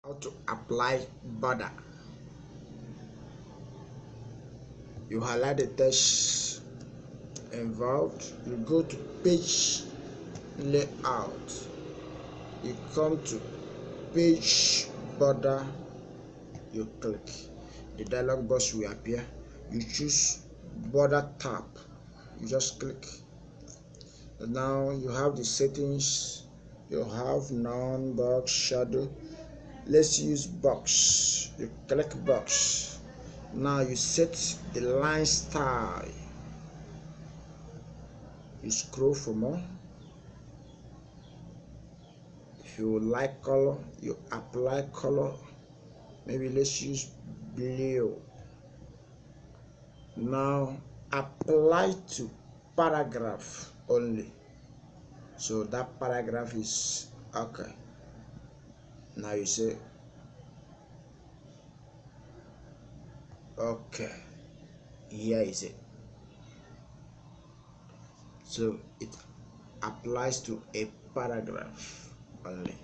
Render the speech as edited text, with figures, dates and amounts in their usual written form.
How to apply border. You highlight the text involved, you go to page layout, you come to page border, you click, the dialog box will appear, you choose border tab, you just click. Now you have the settings, you have none, box, shadow. Let's use box. You click box. Now you set the line style, you scroll for more. If you like color, you apply color. Maybe let's use blue. Now apply to paragraph only, so that paragraph is okay. Now you say okay, here is it. So it applies to a paragraph only.